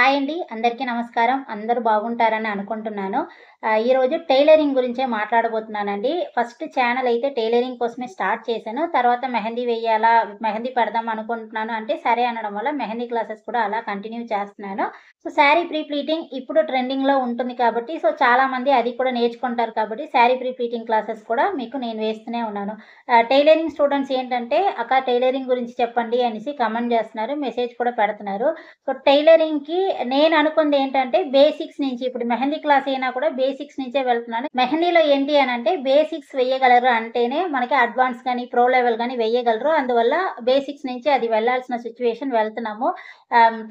Hi అండి. అందరికీ నమస్కారం. అందరూ బాగుంటారని అనుకుంటున్నాను. ఈరోజు టైలరింగ్ గురించే మాట్లాడబోతున్నానండి. ఫస్ట్ ఛానల్ అయితే టైలరింగ్ కోసమే స్టార్ట్ చేశాను. తర్వాత మెహందీ వెయ్యాలా, మెహందీ పెడదాం అనుకుంటున్నాను అంటే సరే అనడం వల్ల మెహందీ క్లాసెస్ కూడా అలా కంటిన్యూ చేస్తున్నాను. సో, శారీ ప్రీ ప్లీటింగ్ ఇప్పుడు ట్రెండింగ్‌లో ఉంటుంది కాబట్టి సో, చాలామంది అది కూడా నేర్చుకుంటారు కాబట్టి శారీ ప్రీ ప్లీటింగ్ క్లాసెస్ కూడా మీకు నేను వేస్తూనే ఉన్నాను. టైలరింగ్ స్టూడెంట్స్ ఏంటంటే అక్క టైలరింగ్ గురించి చెప్పండి అనేసి కామెంట్ చేస్తున్నారు. మెసేజ్ కూడా పెడుతున్నారు. సో, టైలరింగ్‌కి నేను అనుకుంది ఏంటంటే బేసిక్స్ నుంచి ఇప్పుడు మెహందీ క్లాస్ అయినా కూడా బేసిక్స్ నుంచే వెళ్తున్నాను. మెహందీలో ఏంటి అనంటే బేసిక్స్ వెయ్యగలరు అంటేనే మనకి అడ్వాన్స్ గాని, ప్రో లెవెల్ గాని వెయ్యగలరు. అందువల్ల బేసిక్స్ నుంచి అది వెళ్ళాల్సిన సిట్యుయేషన్ వెళ్తున్నాము.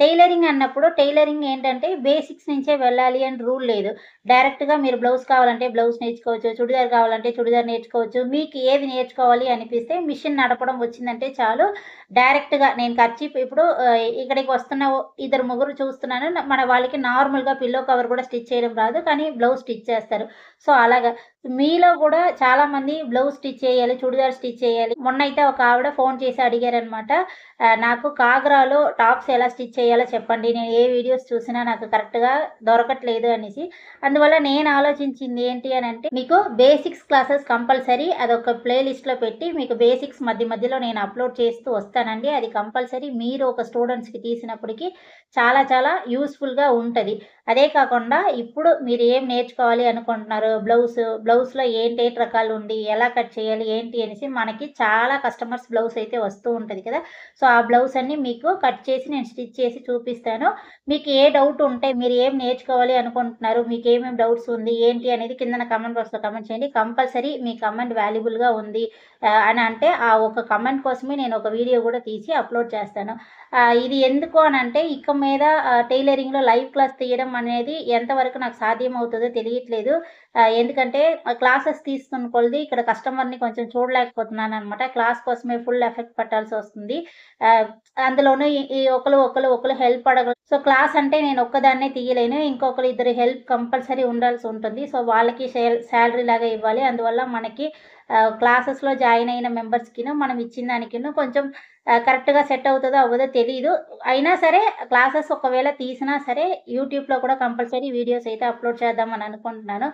టైలరింగ్ అన్నప్పుడు టైలరింగ్ ఏంటంటే బేసిక్స్ నుంచే వెళ్ళాలి అని రూల్ లేదు. డైరెక్ట్‌గా మీరు బ్లౌజ్ కావాలంటే బ్లౌజ్ నేర్చుకోవచ్చు. చుడిదార్ కావాలంటే చుడిదార్ నేర్చుకోవచ్చు. మీకు ఏది నేర్చుకోవాలి అనిపిస్తే మిషన్ నడపడం వచ్చిందంటే చాలు డైరెక్ట్‌గా నేను కర్చీఫ్ ఇప్పుడు ఇక్కడికి వస్తున్న ఇద్దరు ముగ్గురు చూస్తున్నాను. మన వాళ్ళకి నార్మల్‌గా పిల్లో కవర్ కూడా స్టిచ్ చేయడం రాదు. కానీ బ్లౌజ్ స్టిచ్ చేస్తారు. సో, అలాగా మీలో కూడా చాలామంది బ్లౌజ్ స్టిచ్ చేయాలి, చుడిదార్ స్టిచ్ చేయాలి. మొన్నైతే ఒక ఆవిడ ఫోన్ చేసి అడిగారనమాట. నాకు కాగ్రాలో టాప్స్ ఎలా స్టిచ్ చేయాలో చెప్పండి. నేను ఏ వీడియోస్ చూసినా నాకు కరెక్ట్‌గా దొరకట్లేదు అనేసి. అందువల్ల నేను ఆలోచించింది ఏంటి అనంటే మీకు బేసిక్స్ క్లాసెస్ కంపల్సరీ అదొక ప్లే లిస్ట్‌లో పెట్టి మీకు బేసిక్స్ మధ్య మధ్యలో నేను అప్‌లోడ్ చేస్తూ వస్తానండి. అది కంపల్సరీ మీరు ఒక స్టూడెంట్స్‌కి తీసినప్పటికి చాలా చాలా యూజ్‌ఫుల్‌గా ఉంటది. అదే కాకుండా ఇప్పుడు మీరు ఏం నేర్చుకోవాలి అనుకుంటున్నారు? బ్లౌజ్‌లో ఏంటేటి రకాలుంది? ఎలా కట్ చేయాలి? ఏంటి అనేసి మనకి చాలా కస్టమర్స్ బ్లౌజ్ అయితే వస్తూ ఉంటది కదా! సో, ఆ బ్లౌజ్ అన్నీ మీకు కట్ చేసి నేను స్టిచ్ చేసి చూపిస్తాను. మీకు ఏ డౌట్ ఉంటే మీరు ఏం నేర్చుకోవాలి అనుకుంటున్నారు? మీకేమేమి డౌట్స్ ఉంది? ఏంటి అనేది కిందన కామెంట్ బాక్స్‌లో కామెంట్ చేయండి. కంపల్సరీ మీ కామెంట్ వాల్యుబుల్‌గా ఉంది అని అంటే ఆ ఒక కామెంట్ కోసమే నేను ఒక వీడియో కూడా తీసి అప్‌లోడ్ చేస్తాను. ఇది ఎందుకు అనంటే ఇక మీద టైలరింగ్‌లో లైవ్ క్లాస్ తీయడం అనేది ఎంతవరకు నాకు సాధ్యమవుతదో తెలియట్లేదు. ఎందుకంటే క్లాసెస్ తీస్తున్న కొలది ఇక్కడ కస్టమర్‌ని కొంచెం చూడలేకపోతున్నాననమాట. క్లాస్ కోసమే ఫుల్ ఎఫెక్ట్ పెట్టాల్సొస్తుంది. ఆహ్, అందులోనూ ఈ ఒకళ్ళు హెల్ప్ సో, క్లాస్ అంటే నేను ఒక్కదాన్నే తీయలేను. ఇంకొకరు ఇద్దరు హెల్ప్ కంపల్సరీ ఉండాల్సుంటుంది. సో, వాళ్ళకి శాలరీ లాగా ఇవ్వాలి. అందువల్ల మనకి క్లాసెస్‌లో జాయిన్ అయిన మెంబర్స్‌కిను మనం ఇచ్చిన దానికిను కొంచెం కరెక్ట్‌గా సెట్ అవుతదో అవ్వదో తెలీదు. అయినా సరే క్లాసెస్ ఒకవేళ తీసినా సరే యూట్యూబ్‌లో కూడా కంపల్సరీ వీడియోస్ అయితే అప్‌లోడ్ చేద్దామని అనుకుంటున్నాను.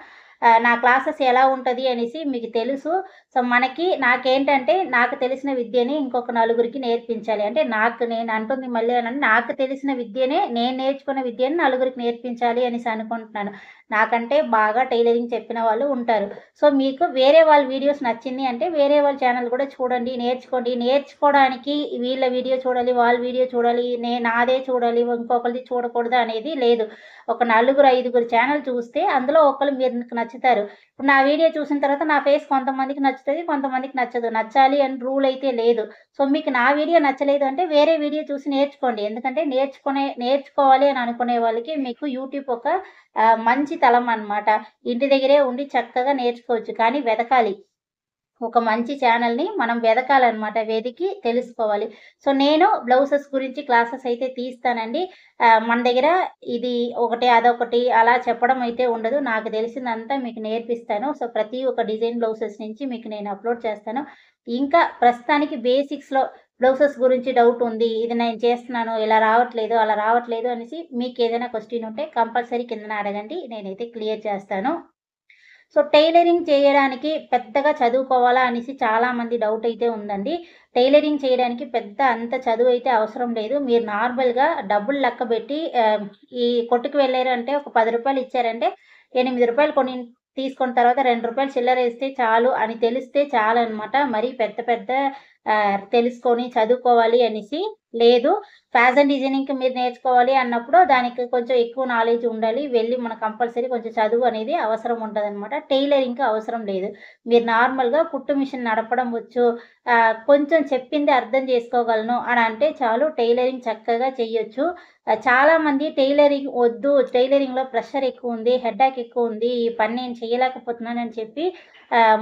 నా క్లాసెస్ ఎలా ఉంటది అనేసి మీకు తెలుసు. సో, నాకేంటంటే నాకు తెలిసిన విద్యని ఇంకొక నలుగురికి నేర్పించాలి. అంటే నేను అంటుంది మళ్ళీ ఏనంటే నాకు తెలిసిన విద్యనే నేను నేర్చుకున్న విద్యని నలుగురికి నేర్పించాలి అనేసి అనుకుంటున్నాను. నాకంటే బాగా టైలరింగ్ చెప్పిన వాళ్ళు ఉంటారు. సో, మీకు వేరే వాళ్ళ వీడియోస్ నచ్చింది అంటే వేరే వాళ్ళ ఛానెల్ కూడా చూడండి, నేర్చుకోండి. నేర్చుకోవడానికి వీళ్ళ వీడియో చూడాలి, వాళ్ళ వీడియో చూడాలి, నాదే చూడాలి, ఇంకొకళ్ళది చూడకూడదు అనేది లేదు. ఒక నలుగురు, ఐదుగురు ఛానెల్ చూస్తే అందులో ఒకళ్ళు మీకు నచ్చుతారు. ఇప్పుడు నా వీడియో చూసిన తర్వాత నా ఫేస్ కొంతమందికి నచ్చుతది, కొంతమందికి నచ్చదు. నచ్చాలి అని రూల్ అయితే లేదు. సో, మీకు నా వీడియో నచ్చలేదు అంటే వేరే వీడియో చూసి నేర్చుకోండి. ఎందుకంటే నేర్చుకోవాలి అని అనుకునే వాళ్ళకి మీకు యూట్యూబ్ ఒక మంచి తలం అన్నమాట. ఇంటి దగ్గరే ఉండి చక్కగా నేర్చుకోవచ్చు. కానీ వెతకాలి. ఒక మంచి ఛానెల్‌ని మనం వెదకాలనమాట. వెదికి తెలుసుకోవాలి. సో, నేను బ్లౌజెస్ గురించి క్లాసెస్ అయితే తీస్తానండి. మన దగ్గర ఇది ఒకటి, అదొకటి అలా చెప్పడం అయితే ఉండదు. నాకు తెలిసిందంతా మీకు నేర్పిస్తాను. సో, ప్రతి ఒక్క డిజైన్ బ్లౌజెస్ నుంచి మీకు నేను అప్‌లోడ్ చేస్తాను. ఇంకా ప్రస్తుతానికి బేసిక్స్‌లో బ్లౌజెస్ గురించి డౌట్ ఉంది. ఇది నేను చేస్తున్నాను, ఇలా రావట్లేదు, అలా రావట్లేదు అనేసి మీకేదైనా క్వెషన్ ఉంటే కంపల్సరీ కిందన అడగండి. నేనైతే క్లియర్ చేస్తాను. సో, టైలరింగ్ చేయడానికి పెద్దగా చదువుకోవాలా అనేసి చాలామంది డౌట్ అయితే ఉందండి. టైలరింగ్ చేయడానికి పెద్ద అంత చదువయితే అవసరం లేదు. మీరు నార్మల్‌గా డబ్బులు లెక్కబెట్టి ఈ కొట్టుకు వెళ్లారు అంటే ఒక రూ. 10 ఇచ్చారంటే రూ. 8 తీసుకున్న తర్వాత రూ. 2 చిల్లరేస్తే చాలు అని తెలిస్తే చాలనమాట. మరీ పెద్ద పెద్ద తెలుసుకొని చదువుకోవాలి అనేసి లేదు. ఫ్యాషన్ డిజైనింగ్‌కి మీరు నేర్చుకోవాలి అన్నప్పుడు దానికి కొంచెం ఎక్కువ నాలెడ్జ్ ఉండాలి. వెళ్లి మన కంపల్సరీ కొంచెం చదువు అనేది అవసరం ఉంటదనమాట. టైలరింగ్‌కి అవసరం లేదు. మీరు నార్మల్‌గా కుట్టు మిషన్ నడపడం వచ్చు, కొంచెం చెప్పింది అర్థం చేసుకోగలను అని అంటే చాలు టైలరింగ్ చక్కగా చెయ్యొచ్చు. చాలామంది టైలరింగ్ వద్దు, టైలరింగ్‌లో ప్రెషర్ ఎక్కువుంది, హెడ్‌ఏక్ ఎక్కువుంది, ఈ పని నేను చేయలేకపోతున్నానని చెప్పి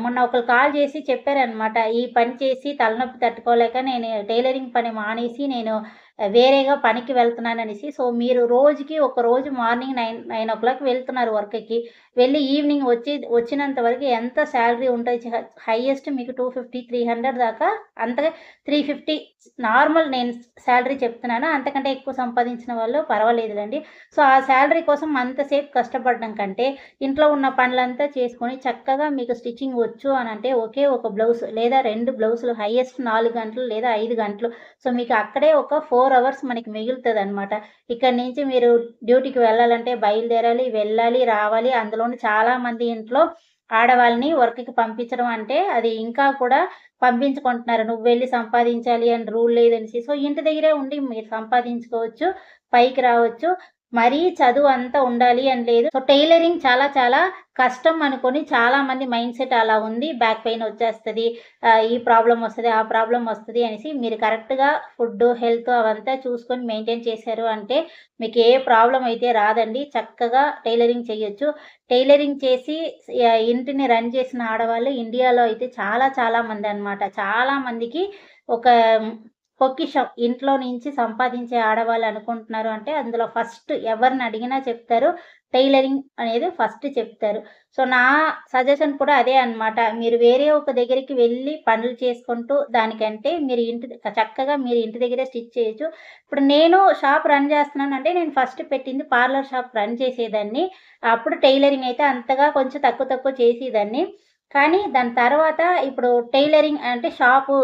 మొన్న ఒకళ్ళు కాల్ చేసి చెప్పారనమాట. ఈ పని చేసి తలనొప్పి తట్టుకోలేక నేను టైలరింగ్ పని మానేసి నేను వేరేగా పనికి వెళ్తున్నాననేసి. సో, మీరు రోజుకి ఒక రోజు మార్నింగ్ 9 వెళ్తున్నారు వర్క్‌కి. వెళ్ళి ఈవినింగ్ వచ్చినంత వరకు ఎంత సాలరీ ఉంటది హైయెస్ట్ మీకు 250, 300 దాకా అంతగా 350 నార్మల్ నేను సాలరీ చెప్తున్నాను. అంతకంటే ఎక్కువ సంపాదించిన వాళ్ళు పర్వాలేదులెండి. సో, ఆ సాలరీ కోసం అంతసేపు కష్టపడడం కంటే ఇంట్లో ఉన్న పనులంతా చేసుకొని చక్కగా మీకు స్టిచ్చింగ్ వచ్చు అనంటే ఒకే ఒక బ్లౌజ్ లేదా 2 బ్లౌజులు హైయెస్ట్ 4 గంటలు లేదా 5 గంటలు. సో, మీకు అక్కడే ఒక 4 అవర్స్ మనకి మిగులుతదనమాట. ఇక్కడి నుంచి మీరు డ్యూటీకి వెళ్ళాలంటే బయలుదేరాలి, వెళ్ళాలి, రావాలి. అందులోను చాలామంది ఇంట్లో ఆడవాళ్ళని వర్క్‌కి పంపించడం అంటే అది ఇంకా కూడా పంపించుకుంటున్నారు. నువ్వెళ్లి సంపాదించాలి అని రూల్ లేదనేసి. సో, ఇంటి దగ్గరే ఉండి మీరు సంపాదించుకోవచ్చు, పైకి రావచ్చు. మరీ చదువు అంతా ఉండాలి అని లేదు. సో, టైలరింగ్ చాలా చాలా కష్టం అనుకోని చాలామంది మైండ్‌సెట్ అలా ఉంది. బ్యాక్ పెయిన్ వచ్చేస్తది. ఈ ప్రాబ్లమ్ వస్తది, ఆ ప్రాబ్లమ్ వస్తది అనేసి మీరు కరెక్ట్‌గా ఫుడ్డు, హెల్త్ అవంతా చూసుకొని మెయింటైన్ చేశారు అంటే మీకు ఏ ప్రాబ్లమ్ అయితే రాదండి. చక్కగా టైలరింగ్ చేయొచ్చు. టైలరింగ్ చేసి ఇంటిని రన్ చేసిన ఆడవాళ్ళు ఇండియాలో అయితే చాలా చాలా మందనమాట. చాలా మందికి ఒక పొకిషం. ఇంట్లో నుంచి సంపాదించే ఆడవాళ్ళు అనుకుంటున్నారు అంటే, అందులో ఫస్ట్ ఎవరిని అడిగినా చెప్తారు. టైలరింగ్ అనేది ఫస్ట్ చెప్తారు. సో, నా సజెషన్ కూడా అదే అన్నమాట. మీరు వేరే ఒక దగ్గరికి వెళ్లి పనులు చేసుకుంటూ దానికంటే మీరు చక్కగా మీరు ఇంటి దగ్గరే స్టిచ్ చేయొచ్చు. ఇప్పుడు నేను షాప్ రన్ చేస్తున్నానంటే, నేను ఫస్ట్ పెట్టింది పార్లర్ షాప్ రన్ చేసేదాన్ని. అప్పుడు టైలరింగ్ అయితే అంతగా కొంచెం తక్కువ తక్కువ చేసేదాన్ని. కానీ దాని తర్వాత ఇప్పుడు టైలరింగ్ అంటే షాపు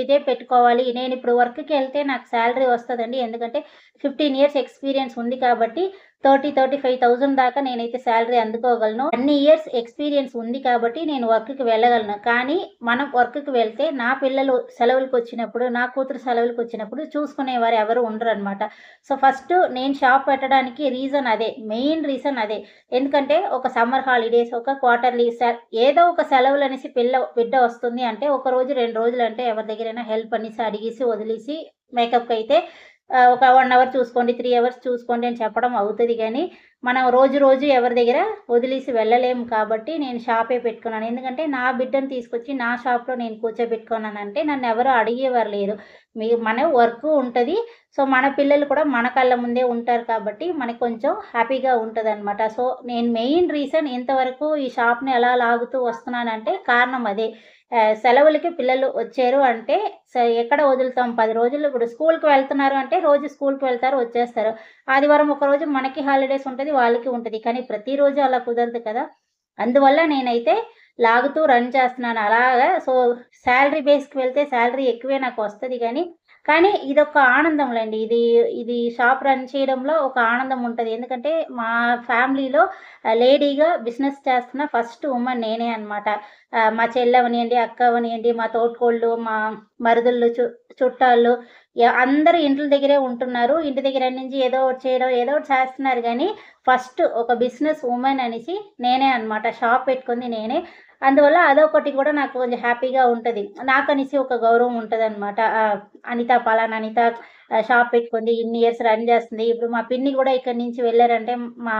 ఇదే పెట్టుకోవాలి. నేనిప్పుడు వర్క్‌కెళ్తే నాకు సాలరీ వస్తదండి. ఎందుకంటే 15 ఇయర్స్ ఎక్స్‌పీరియన్స్ ఉంది కాబట్టి 35,000 దాకా నేనైతే సాలరీ అందుకోగలను. అన్ని ఇయర్స్ ఎక్స్‌పీరియన్స్ ఉంది కాబట్టి నేను వర్క్‌కి వెళ్ళగలను. కానీ మనం వర్క్‌కి వెళ్తే నా పిల్లలు సెలవులకొచ్చినప్పుడు, నా కూతురు సెలవులకొచ్చినప్పుడు చూసుకునేవారు ఎవరు ఉండరనమాట. సో, ఫస్ట్ నేను షాప్ పెట్టడానికి రీజన్ అదే. మెయిన్ రీజన్ అదే. ఎందుకంటే ఒక సమ్మర్ హాలిడేస్, ఒక క్వార్టర్లీ ఏదో ఒక సెలవులనేసి బిడ్డ వస్తుంది అంటే ఒక రోజు, 2 రోజులంటే ఎవరి దగ్గరైనా హెల్ప్ అనేసి అడిగేసి, వదిలేసి మేకప్‌కైతే ఒక 1 అవర్ చూసుకోండి, 3 అవర్స్ చూసుకోండి అని చెప్పడం అవుతది గానీ, మనం రోజు ఎవరి దగ్గర వదిలేసి వెళ్ళలేము కాబట్టి నేను షాపే పెట్టుకున్నాను. ఎందుకంటే నా బిడ్డని తీసుకొచ్చి నా షాప్‌లో నేను కూర్చోబెట్టుకున్నానంటే నన్నెవరు అడిగేవారు లేరు. మన వర్కు ఉంటది. సో, మన పిల్లలు కూడా మన కళ్ళ ముందే ఉంటారు కాబట్టి మనకు కొంచెం హ్యాపీగా ఉంటదనమాట. సో, నేను మెయిన్ రీజన్ ఇంతవరకు ఈ షాప్‌ని ఎలా లాగుతూ వస్తున్నానంటే కారణం అదే. సెలవులకి పిల్లలు వచ్చారు అంటే ఎక్కడ వదులుతాం 10 రోజులు ఇప్పుడు స్కూలుకి వెళ్తున్నారు అంటే రోజు స్కూలుకి వెళ్తారు, వచ్చేస్తారు. ఆదివారం ఒకరోజు మనకి హాలిడేస్ ఉంటది, వాళ్ళకి ఉంటది. కానీ ప్రతిరోజు అలా కుదరదు కదా! అందువల్ల నేనైతే లాగుతూ రన్ చేస్తున్నాను. అలాగా సో, సాలరీ బేస్‌కి వెళ్తే సాలరీ ఎక్కువే నాకొస్తది గానీ, కానీ ఇదొక ఆనందంలెండి. ఇది షాప్ రన్ చేయడంలో ఒక ఆనందం ఉంటది. ఎందుకంటే మా ఫ్యామిలీలో లేడీగా బిజినెస్ చేస్తున్న ఫస్ట్ వుమన్ నేనే అనమాట. మా చెల్లవనియండి, అక్క అవనియండి, మా తోటికోడళ్ళు, మా మరుదులు, చుట్టాలు అందరూ ఇంట్ల దగ్గరే ఉంటున్నారు. ఇంటి దగ్గర నుంచి ఏదో ఒకటి చేయడం, ఏదో ఒకటి చేస్తున్నారు గానీ, ఫస్ట్ ఒక బిజినెస్ వుమన్ అనేసి నేనే అనమాట. షాప్ పెట్టుకుంది నేనే. అందువల్ల అదొకటి కూడా నాకు కొంచెం హ్యాపీగా ఉంటది. నాకనేసి ఒక గౌరవం ఉంటదనమాట. అనిత పలానా అనిత షాప్ పెట్టుకుంది. ఇన్ని ఇయర్స్ రన్ చేస్తుంది. ఇప్పుడు మా పిన్ని గూడా ఇక్కడి నుంచి వెళ్లారంటే మా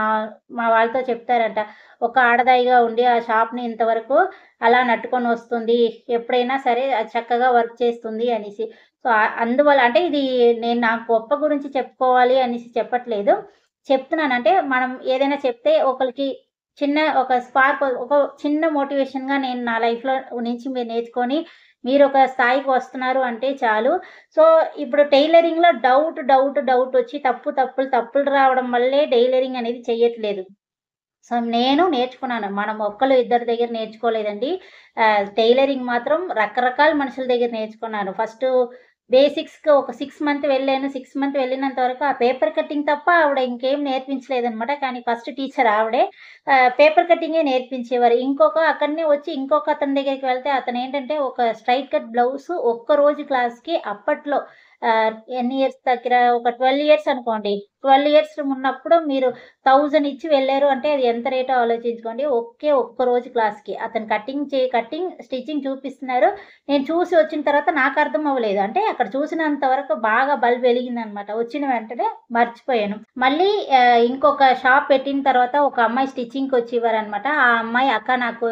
మా వాళ్ళతో చెప్తారంట. ఒక ఆడదాయిగా ఉండి ఆ షాప్‌ని ఇంతవరకు అలా నట్టుకొని వస్తుంది. ఎప్పుడైనా సరే అది చక్కగా వర్క్ చేస్తుంది అనేసి. సో, అందువల్ల అంటే ఇది నేను నా గొప్ప గురించి చెప్పుకోవాలి అనేసి చెప్పట్లేదు. చెప్తున్నాను. అంటే మనం ఏదైనా చెప్తే ఒకళ్ళకి చిన్న ఒక స్పార్క్ ఒక చిన్న మోటివేషన్‌గా నేను నా లైఫ్‌లో నుంచి మీరు నేర్చుకొని మీరొక స్థాయికి వస్తున్నారు అంటే చాలు. సో, ఇప్పుడు టైలరింగ్‌లో డౌటొచ్చి తప్పులు రావడం వల్లే టైలరింగ్ అనేది చెయ్యట్లేదు. సో, నేను నేర్చుకున్నాను. మనం ఒక్కళ్ళు ఇద్దరి దగ్గర నేర్చుకోలేదండి. టైలరింగ్ మాత్రం రకరకాల మనుషుల దగ్గర నేర్చుకున్నాను. ఫస్టు బేసిక్స్‌గా ఒక 6 మంత్ వెళ్ళాను. 6 మంత్ వెళ్ళినంత వరకు ఆ పేపర్ కటింగ్ తప్ప ఆవిడ ఇంకేం నేర్పించలేదనమాట. కానీ ఫస్ట్ టీచర్ ఆవిడే. పేపర్ కటింగే నేర్పించేవారు. అక్కడనే వచ్చి ఇంకొక అతని దగ్గరికి వెళ్తే అతనేంటంటే ఒక స్ట్రెయిట్ కట్ బ్లౌజు ఒక్కరోజు క్లాస్‌కి అప్పట్లో ఎన్ని ఇయర్స్ దగ్గర ఒక 12 ఇయర్స్ అనుకోండి. 12 ఇయర్స్ ఉన్నప్పుడు మీరు 1000 ఇచ్చి వెళ్లారు అంటే అది ఎంత రేటో ఆలోచించుకోండి. ఒక్క రోజు క్లాస్‌కి. అతను కటింగ్, స్టిచ్చింగ్ చూపిస్తున్నారు. నేను చూసి వచ్చిన తర్వాత నాకు అర్థం అవ్వలేదు. అంటే అక్కడ చూసినంత వరకు బాగా బల్బ్ వెలిగిందనమాట. వచ్చిన వెంటనే మర్చిపోయాను. మళ్ళీ ఇంకొక షాప్ పెట్టిన తర్వాత ఒక అమ్మాయి స్టిచ్చింగ్‌కొచ్చి ఇవ్వరనమాట. ఆ అమ్మాయి "అక్క నాకు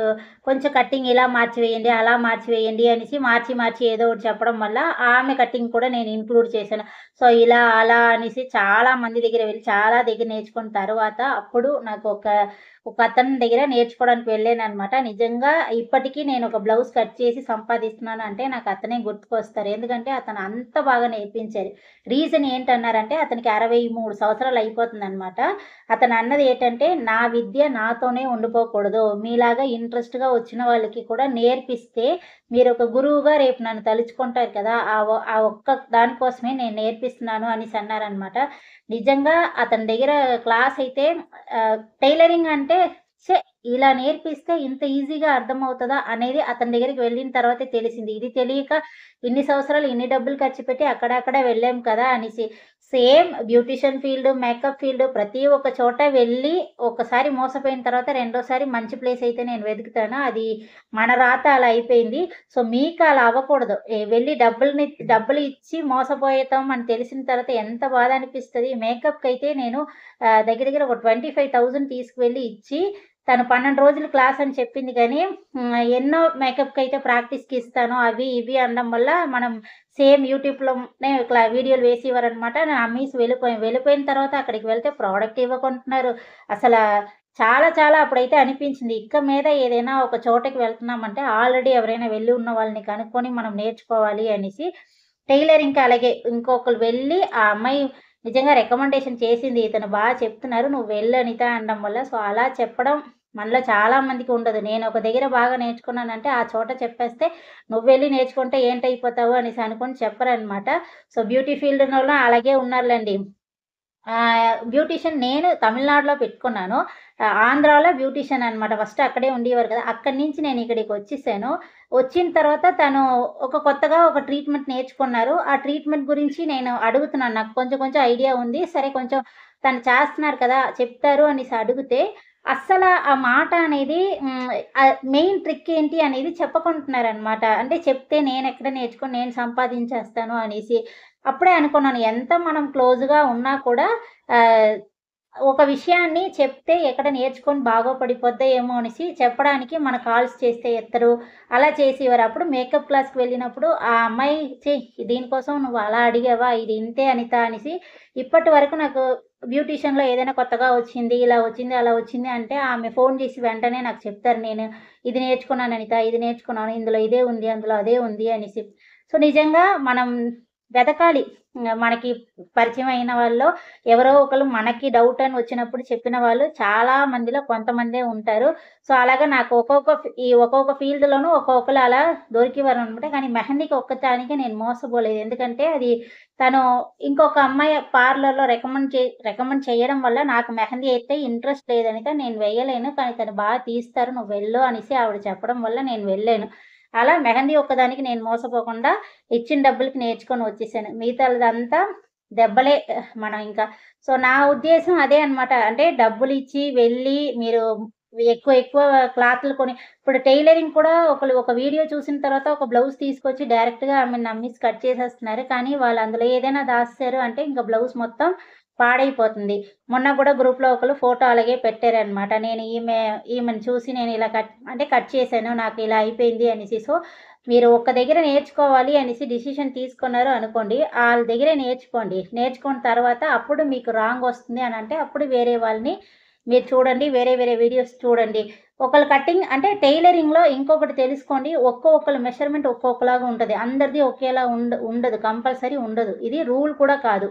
కొంచెం కటింగ్ ఇలా మార్చివేయండి, అలా మార్చివేయండి" అనేసి మార్చి ఏదో ఒకటి చెప్పడం వల్ల ఆమె కటింగ్ కూడా నేను ఇంక్లూడ్ చేశాను. సో, ఇలా అలా అనేసి చాలా మంది దగ్గర వెళ్లి చాలా దగ్గర నేర్చుకున్న తర్వాత అప్పుడు నాకు ఒకతని దగ్గర నేర్చుకోవడానికి వెళ్ళాననమాట. నిజంగా ఇప్పటికి నేను ఒక బ్లౌజ్ కట్ చేసి సంపాదిస్తున్నాను అంటే నాకు అతనే గుర్తుకొస్తారు. ఎందుకంటే అతను అంత బాగా నేర్పించారు. రీజన్ ఏంటన్నారంటే అతనికి 63 సంవత్సరాలు అయిపోతుందనమాట. అతను అన్నది ఏంటంటే, "నా విద్య నాతోనే ఉండిపోకూడదు. మీలాగా ఇంట్రెస్ట్‌గా వచ్చిన వాళ్ళకి కూడా నేర్పిస్తే మీరొక గురువుగా రేపు నన్ను తలుచుకుంటారు కదా! ఆ ఒక్క దానికోసమే నేను నేర్పిస్తున్నాను" అనేసి అన్నారనమాట. నిజంగా అతని దగ్గర క్లాస్ అయితే టైలరింగ్ అంటే ఛే! ఇలా నేర్పిస్తే ఇంత ఈజీగా అర్థమవుతదా అనేది అతని దగ్గరికి వెళ్ళిన తర్వాతే తెలిసింది. ఇది తెలియక ఇన్ని సంవత్సరాలు ఇన్ని డబ్బులు ఖర్చు పెట్టి అక్కడక్కడ వెళ్ళాం కదా! అనేసి. Same beautician field, makeup field ప్రతి ఒక్క చోట వెళ్ళి ఒకసారి మోసపోయిన తర్వాత రెండోసారి మంచి ప్లేస్ అయితే నేను వెతుకుతాను. అది మన రాత అలా అయిపోయింది. సో, మీకు అలా అవ్వకూడదు. వెళ్లి డబ్బులు ఇచ్చి మోసపోతాం అని తెలిసిన తర్వాత ఎంత బాధ అనిపిస్తది. మేకప్‌కైతే నేను దగ్గర దగ్గర ఒక 25,000 తీసుకువెళ్ళి ఇచ్చి తను 12 రోజులు క్లాస్ అని చెప్పింది గానీ, ఎన్నో మేకప్‌కైతే ప్రాక్టీస్‌కి ఇస్తాను. అవి ఇవి అనడం వల్ల మనం సేమ్ యూట్యూబ్‌లోనే ఇట్లా వీడియోలు వేసేవారనమాట. నమ్మేసి వెళ్ళిపోయాం. వెళ్ళిపోయిన తర్వాత అక్కడికి వెళ్తే ప్రొడక్ట్ ఇవ్వకుంటున్నారు. అసల చాలా చాలా అప్పుడైతే అనిపించింది. ఇక మీద ఏదైనా ఒక చోటకి వెళ్తున్నామంటే ఆల్రెడీ ఎవరైనా వెళ్లి ఉన్న వాళ్ళని కనుక్కొని మనం నేర్చుకోవాలి అనేసి. టైలరింగ్‌కి అలాగే ఇంకొకళ్ళు వెళ్ళి ఆ అమ్మాయి నిజంగా రికమెండేషన్ చేసింది. ఇతను చెప్తున్నారు. "నువ్వు వెళ్ళు అనిత" అనడం వల్ల సో, అలా చెప్పడం మనలో చాలా మందికి ఉండదు. నేను ఒక దగ్గర బాగా నేర్చుకున్నానంటే ఆ చోట చెప్పేస్తే "నువ్వెళ్లి నేర్చుకుంటే ఏంటయిపోతావు" అనేసి అనుకోని చెప్పరనమాట. సో, బ్యూటీ ఫీల్డ్‌లోను అలాగే ఉన్నారులెండి. బ్యూటీషియన్ నేను తమిళనాడులో పెట్టుకున్నాను. ఆంధ్రాలో బ్యూటీషియన్ అనమాట. ఫస్ట్ అక్కడే ఉండేవారు కదా! అక్కడి నుంచి నేను ఇక్కడికొచ్చేసాను. వచ్చిన తర్వాత తను కొత్తగా ఒక ట్రీట్మెంట్ నేర్చుకున్నారు. ఆ ట్రీట్మెంట్ గురించి నేను అడుగుతున్నాను. నాకు కొంచెం కొంచెం ఐడియా ఉంది. సరే కొంచెం తను చేస్తున్నారు కదా! చెప్తారు అనేసి అడిగితే, అస్సల ఆ మాట అనేది మెయిన్ ట్రిక్ ఏంటి అనేది చెప్పకుంటున్నారనమాట. అంటే చెప్తే నేనెక్కడ నేర్చుకొని నేను సంపాదించేస్తాను అనేసి. అప్పుడే అనుకున్నాను ఎంత మనం క్లోజ్‌గా ఉన్నా కూడా ఆహ్, ఒక విషయాన్ని చెప్తే ఎక్కడ నేర్చుకొని బాగుపడిపోద్దో ఏమో అనేసి చెప్పడానికి మన కాల్స్ చేస్తే ఎత్తరు. అలా చేసేవారు. అప్పుడు మేకప్ క్లాస్‌కి వెళ్ళినప్పుడు ఆ అమ్మాయి దీనికోసం నువ్వు అలా అడిగావా? ఇది ఇంతే అనిత అనేసి ఇప్పటి వరకు నాకు బ్యూటీషియన్‌లో ఏదైనా కొత్తగా వచ్చింది, ఇలా వచ్చింది, అలా వచ్చింది అంటే ఆమె ఫోను చేసి వెంటనే నాకు చెప్తారు. నేను ఇది నేర్చుకున్నాను అనిత, ఇది నేర్చుకున్నాను. ఇందులో ఇదే ఉంది, అందులో అదే ఉంది అనేసి. సో, నిజంగా మనం వెతకాలి. మనకి పరిచయం అయిన వాళ్ళలో ఎవరో ఒకళ్ళు మనకి డౌట్ అని వచ్చినప్పుడు చెప్పిన వాళ్ళు చాలా మందిలో కొంతమందే ఉంటారు. సో, అలాగా నాకు ఒక్కొక్క ఫీల్డ్‌లోనూ ఒక్కొక్కళ్ళు అలా దొరికేవారనమాట. కానీ మెహందీకి ఒక్కదానికే నేను మోసపోలేదు. ఎందుకంటే అది తను ఇంకొక అమ్మాయి పార్లర్‌లో రికమెండ్ చేయడం వల్ల నాకు మెహందీ అయితే ఇంట్రెస్ట్ లేదనిత నేను వేయలేను. కానీ తను తీస్తారు నువ్వు వెళ్ళు అనేసి ఆవిడ చెప్పడం వల్ల నేను వెళ్ళాను. అలా మెహందీ ఒక్కదానికి నేను మోసపోకుండా ఇచ్చిన డబ్బులకి నేర్చుకొని వచ్చేసాను. మిగతాదంతా దెబ్బలే మనం ఇంకా. సో, నా ఉద్దేశ్యం అదే అన్నమాట. అంటే డబ్బులిచ్చి వెళ్ళి మీరు ఎక్కువ క్లాతులు కొని ఇప్పుడు టైలరింగ్ కూడా ఒక వీడియో చూసిన తర్వాత ఒక బ్లౌజ్ తీసుకొచ్చి డైరెక్ట్‌గా ఆమెని నమ్మేసి కట్ చేసేస్తున్నారు. కానీ వాళ్ళు అందులో ఏదైనా దాసేసారు అంటే ఇంక బ్లౌజ్ మొత్తం పాడైపోతుంది. మొన్న గూడా గ్రూప్‌లో ఒకళ్ళు ఫోటో అలాగే పెట్టారనమాట. నేను ఈమెను చూసి నేను ఇలా కట్ చేశాను. నాకు ఇలా అయిపోయింది అనేసి. సో, మీరు ఒక్క దగ్గర నేర్చుకోవాలి అనేసి డిసిషన్ తీసుకున్నారు అనుకోండి. ఆళ్ళ దగ్గరే నేర్చుకోండి. నేర్చుకున్న తర్వాత అప్పుడు మీకు రాంగ్ వస్తుంది అనంటే అప్పుడు వేరే వాళ్ళని మీరు చూడండి. వేరే వీడియోస్ చూడండి. ఒకళ్ళ కటింగ్ అంటే టైలరింగ్‌లో ఇంకొకటి తెలుసుకోండి. ఒక్కొక్కళ్ళ మెజర్‌మెంట్ ఒక్కొక్కలాగా ఉంటది. అందరిది ఒకేలా ఉండదు. కంపల్సరీ ఉండదు. ఇది రూల్ కూడా కాదు.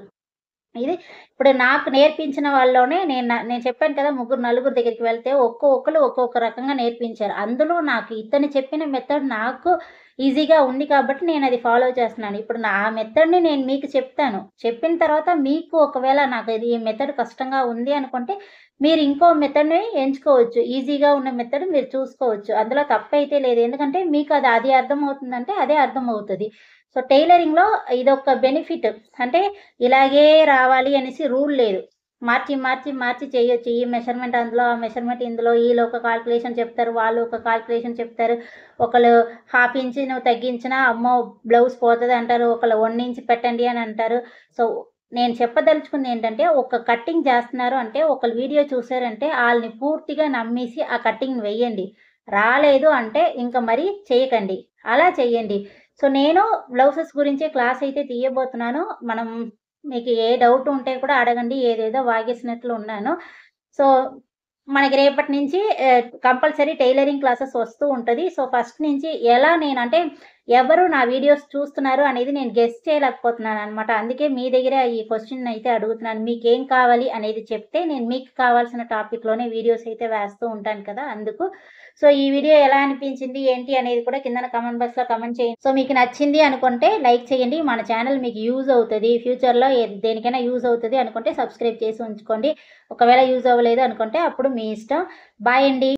ఇది ఇప్పుడు నాకు నేర్పించిన వాళ్ళలోనే నేను చెప్పాను కదా! నలుగురు దగ్గరికి వెళ్తే ఒక్కొక్కళ్ళు ఒక్కొక్క రకంగా నేర్పించారు. అందులో నాకు ఇతను చెప్పిన మెథడ్ నాకు ఈజీగా ఉంది కాబట్టి నేనది ఫాలో చేస్తున్నాను. ఇప్పుడు నా మెథడ్‌ని నేను మీకు చెప్తాను. చెప్పిన తర్వాత మీకు ఒకవేళ నాకు ఈ మెథడ్ కష్టంగా ఉంది అనుకుంటే మీరు ఇంకో మెథడ్‌ని ఎంచుకోవచ్చు. ఈజీగా ఉన్న మెథడ్ మీరు చూసుకోవచ్చు. అందులో తప్పైతే లేదు. ఎందుకంటే మీకు అది అర్థమవుతుందంటే అదే అర్థమవుతది. సో టైలరింగ్‌లో ఇదొక బెనిఫిట్. అంటే ఇలాగే రావాలి అనేసి రూల్ లేదు. మార్చి చేయొచ్చు. ఈ మెజర్‌మెంట్ అందులో, ఆ మెజర్‌మెంట్ ఇందులో, ఈళ్ళు ఒక కాలిక్యులేషన్ చెప్తారు, వాళ్ళు ఒక కాలిక్యులేషన్ చెప్తారు. ఒకళ్ళు ½ ఇంచ్ నువ్వు తగ్గించినా అమ్మో! బ్లౌజ్ పోతదంటారు. ఒకళ్ళు 1 ఇంచ్ పెట్టండి అని అంటారు. సో నేను చెప్పదలుచుకుంది ఏంటంటే, ఒక కటింగ్ చేస్తున్నారు అంటే, ఒకళ్ళు వీడియో చూసారంటే ఆళ్ళని పూర్తిగా నమ్మేసి ఆ కటింగ్ వెయ్యండి. రాలేదు అంటే ఇంక మరి చేయకండి. అలా చెయ్యండి. సో నేను బ్లౌజెస్ గురించే క్లాస్ అయితే తీయబోతున్నాను. మీకు ఏ డౌట్ ఉంటే కూడా అడగండి. ఏదేదో వాగేసినట్లు ఉన్నాను. సో మనకి రేపటి నుంచి కంపల్సరీ టైలరింగ్ క్లాసెస్ వస్తూ ఉంటది. సో ఫస్ట్ నుంచి ఎలా నేనంటే ఎవరు నా వీడియోస్ చూస్తున్నారు అనేది నేను గెస్ చేయలేకపోతున్నాననమాట. అందుకే మీ దగ్గర ఈ క్వెషన్ అయితే అడుగుతున్నాను. మీకేం కావాలి అనేది చెప్తే నేను మీకు కావాల్సిన టాపిక్‌లోనే వీడియోస్ అయితే వేస్తూ ఉంటాను కదా! అందుకు. సో ఈ వీడియో ఎలా అనిపించింది, ఏంటి అనేది కూడా కిందన కామెంట్ బాక్స్‌లో కామెంట్ చేయండి. సో మీకు నచ్చింది అనుకుంటే లైక్ చేయండి. మన ఛానల్ మీకు యూజ్ అవుతది. ఫ్యూచర్‌లో దేనికైనా యూజ్ అవుతది అనుకుంటే సబ్స్క్రైబ్ చేసి ఉంచుకోండి. ఒకవేళ యూజ్ అవ్వలేదు అనుకుంటే అప్పుడు మీ ఇష్టం. బాయ్ అండి.